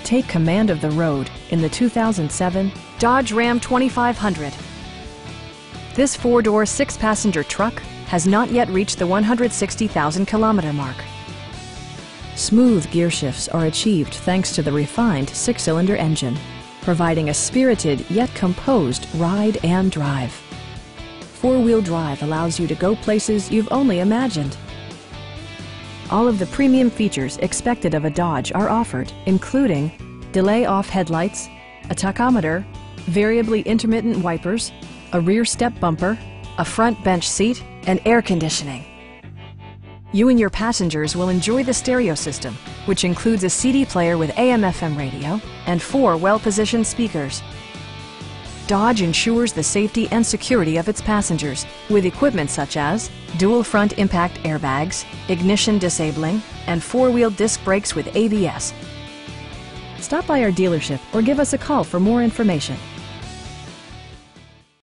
Take command of the road in the 2007 Dodge Ram 2500. This four-door, six-passenger truck has not yet reached the 160,000-kilometer mark. Smooth gear shifts are achieved thanks to the refined six-cylinder engine, providing a spirited yet composed ride and drive. Four-wheel drive allows you to go places you've only imagined. All of the premium features expected of a Dodge are offered, including delay-off headlights, a tachometer, variably intermittent wipers, a rear step bumper, a front bench seat, and air conditioning. You and your passengers will enjoy the stereo system, which includes a CD player with AM/FM radio and 4 well-positioned speakers. Dodge ensures the safety and security of its passengers with equipment such as dual front impact airbags, ignition disabling, and 4-wheel disc brakes with ABS. Stop by our dealership or give us a call for more information.